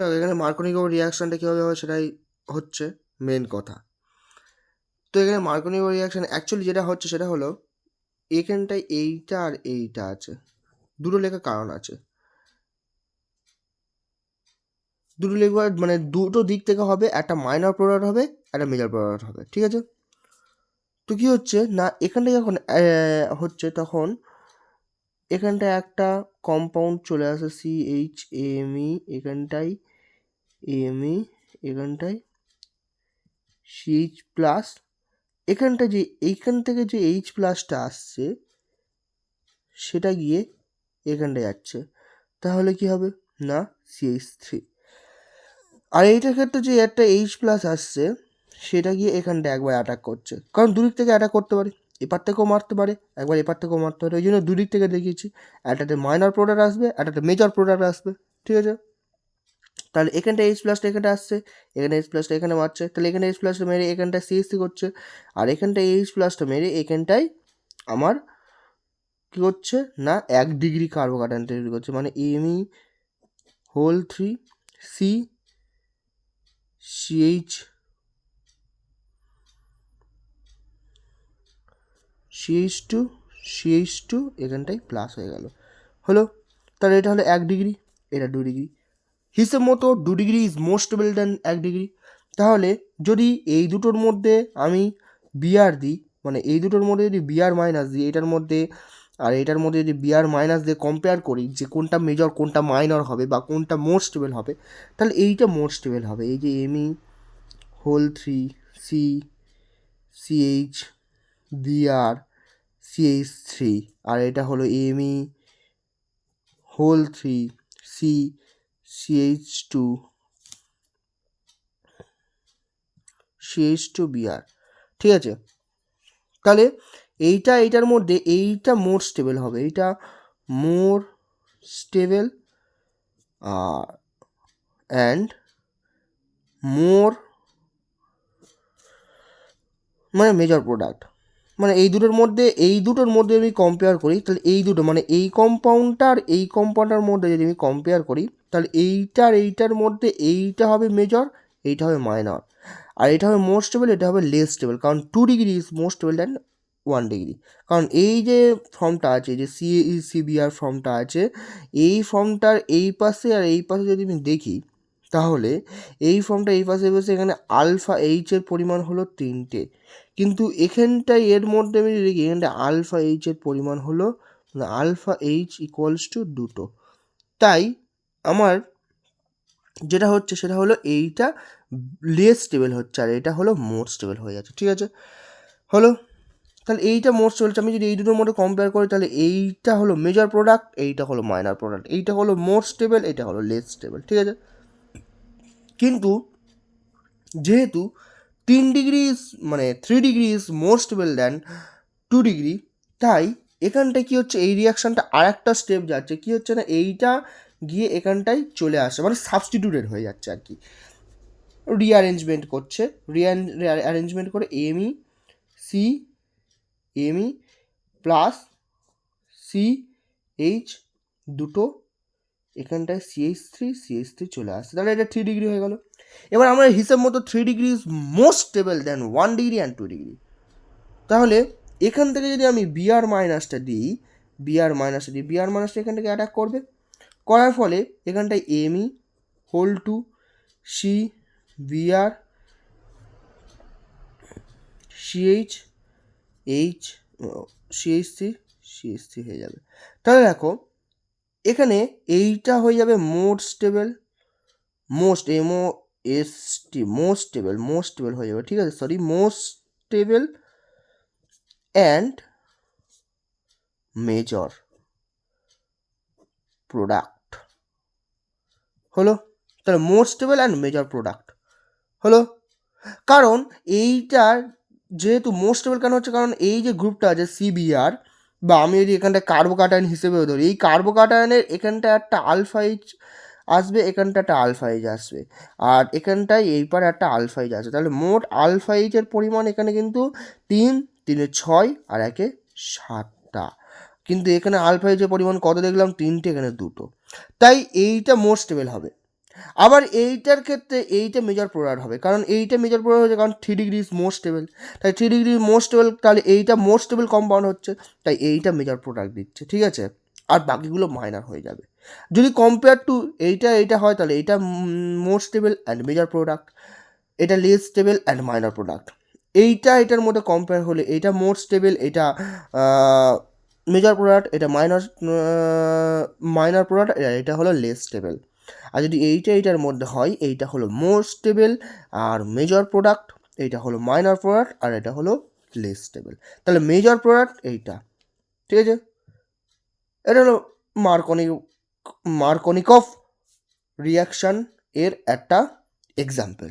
এখানে মার্কোনিকো রিয়াকশনটা কীভাবে হয় সেটাই হচ্ছে মেন কথা। তো এখানে মার্কোনিকো রিয়াকশন অ্যাকচুয়ালি যেটা হচ্ছে সেটা হলো এখানটায় এইটা আর এইটা আছে, দুটো লেখার কারণ আছে। দুটো লেখার মানে দুটো দিক থেকে হবে, একটা মাইনর প্রোডাক্ট হবে, একটা মেজর প্রোডাক্ট হবে, ঠিক আছে? তো কী হচ্ছে না এখানটায় যখন হচ্ছে তখন এখানটায় একটা কম্পাউন্ড চলে আসে CHAME, এখানটায় AME, এখানটায় CH প্লাস, এখানটা যে এইখান থেকে যে H প্লাসটা আসছে সেটা গিয়ে এখানটায় যাচ্ছে, তাহলে কি হবে না CH3। আর এইটার ক্ষেত্রে যে একটা H প্লাস আসছে সেটা গিয়ে এখানটা একবার অ্যাটাক করছে, কারণ দুদিক থেকে অ্যাটাক করতে পারে, এপার থেকেও মারতে পারে, একবার এপার থেকেও মারতে পারে, ওই জন্য দুদিক থেকে দেখিয়েছি। একটাতে মাইনর প্রোডাক্ট আসবে, একটাতে মেজর প্রোডাক্ট আসবে, ঠিক আছে? তাহলে এখানটা H প্লাসটা এখানটা আসছে, এখানে H প্লাসটা এখানে মারছে, তাহলে এখানে H প্লাসটা মেরে এখানটা CH3 করছে, আর এখানটা H প্লাসটা মেরে এখানটায় আমার কী করছে না 1 ডিগ্রি কার্বোকাটায়ন তৈরি করছে, মানে AME হোল 3 CH2 এখানটায় প্লাস হয়ে গেল, হলো। তাহলে এটা হলো 1 ডিগ্রি, এটা 2 ডিগ্রি। হিসেব মতো 2 degree is more stable than 1 degree. তাহলে যদি এই দুটোর মধ্যে আমি বিআর দিই, মানে এই দুটোর মধ্যে যদি বিআর মাইনাস দিই, এটার মধ্যে আর এটার মধ্যে যদি বিআর মাইনাস দিয়ে কম্পেয়ার করি যে কোনটা মেজর কোনটা মাইনর হবে বা কোনটা মোর স্টেবল হবে, তাহলে এইটা মোর স্টেবল হবে। এই যে এমই হোল 3 CH বিআর CH3, আর এটা হলো এমই হোল 3 CH2 বিআর, ঠিক আছে? তাহলে এইটার মধ্যে এইটা মোর স্টেবল হবে, এইটা মোর স্টেবল অ্যান্ড মোর মানে মেজর প্রোডাক্ট, মানে এই দুটোর মধ্যে আমি কম্পেয়ার করি, তাহলে এই দুটো মানে এই কম্পাউন্ডটার এই কম্পাউন্ডার মধ্যে যদি আমি কম্পেয়ার করি, তাহলে এইটার মধ্যে এইটা হবে মেজর, এইটা হবে মাইনর, আর এটা হবে মোর স্টেবল, এটা হবে লেস স্টেবল, কারণ 2 degree is more stable than 1 degree. কারণ এই যে ফর্মটা আছে, যে CAECBR ফর্মটা আছে, এই ফর্মটার এই পাশে আর এই পাশে যদি আমি দেখি, তাহলে এই ফর্মটা এই পাশে বসে এখানে আলফা এইচের পরিমাণ হলো 3টে, কিন্তু এখানটায় এর মধ্যে আমি দেখি এখানটা আলফা এইচের পরিমাণ হলো আলফা এইচ ইকুয়ালস টু 2টো। তাই আমার যেটা হচ্ছে সেটা হলো এইটা লেস স্টেবল হচ্ছে আর এটা হলো মোর স্টেবল হয়ে যাচ্ছে, ঠিক আছে? হলো। তাহলে এইটা মোর স্টেবল, আমি যদি এই দুটোর মধ্যে কম্পেয়ার করি, তাহলে এইটা হলো মেজর প্রোডাক্ট, এইটা হলো মাইনর প্রোডাক্ট, এইটা হলো মোর স্টেবল, এটা হলো লেস স্টেবল, ঠিক আছে? কিন্তু যেহেতু 3 ডিগ্রি মানে 3 degree is more stable than 2 degree, তাই এখানটায় কী হচ্ছে, এই রিয়াকশানটা আর একটা স্টেপ যাচ্ছে, কী হচ্ছে না এইটা গিয়ে এখানটায় চলে আসে, মানে সাবস্টিটিউটেড হয়ে যাচ্ছে আর কি, রিঅ্যারেঞ্জমেন্ট করছে, রিঅ্যারেঞ্জমেন্ট করে এমই প্লাস CH দুটো এখানটায় CH3 চলে আসছে, তাহলে এটা 3 ডিগ্রি হয়ে গেল। এবার আমরা হিসাব মতো 3 degree is most stable than 1 degree and 2 degree. তাহলে এখান থেকে যদি আমি বিআর মাইনাসটা দিই, বিআর মাইনাসটা এখান থেকে অ্যাটাক করবে, করার ফলে এখানটায় এমই হোল 2 বিআর CH হয়ে যাবে। তাহলে দেখো এখানে এইটা হয়ে যাবে মোর স্টেবল, মোস্ট স্টেবল হয়ে যাবে, ঠিক আছে? Sorry, most stable and major product হলো। তাহলে মোর স্টেবল অ্যান্ড মেজর প্রোডাক্ট হলো, কারণ এইটার যেহেতু মোস্ট স্টেবল কেন হচ্ছে, কারণ এই যে গ্রুপটা আছে CBR, বা আমি যদি এখানটা কার্বোকাটায়ন হিসেবেও ধরি, এই কার্বোকাটায়নের এখানটা একটা আলফা এইচ আসবে, এখানটা একটা আলফা এইচ আসবে, আর এখানটায় এইবার একটা আলফা এইচ আসবে, তাহলে মোট আলফা এইচের পরিমাণ এখানে কিন্তু 3 6 আর 1 7টা, কিন্তু এখানে আলফা এইচের পরিমাণ কত দেখলাম 3টে, এখানে 2টো, তাই এইটা মোর স্টেবল হবে। আবার এইটার ক্ষেত্রে এইটা মেজর প্রোডাক্ট হবে, কারণ এইটা মেজর প্রোডাক্ট হচ্ছে কারণ 3 ডিগ্রি ইজ মোর স্টেবল, তাই 3 ডিগ্রি মোর স্টেবল, তাহলে এইটা মোর স্টেবল কম্পাউন্ড হচ্ছে, তাই এইটা মেজর প্রোডাক্ট দিচ্ছে, ঠিক আছে। আর বাকিগুলো মাইনার হয়ে যাবে। যদি কম্পেয়ার টু এইটা হয় তাহলে এইটা more stable and major product, এটা less stable and minor product. এটার মধ্যে কম্পেয়ার হলে এইটা মোর স্টেবল, এটা মেজর প্রোডাক্ট, এটা মাইনর প্রোডাক্ট, এটা হলো লেস স্টেবল। আর যদি এইটার মধ্যে হয়, এইটা হলো মোর স্টেবল আর মেজর প্রোডাক্ট, এইটা হলো মাইনর প্রোডাক্ট আর এটা হলো লেস স্টেবল। তাহলে মেজর প্রোডাক্ট এইটা, ঠিক আছে। এটা হলো মার্কনিকফ রিয়াকশান এর একটা এক্সাম্পল।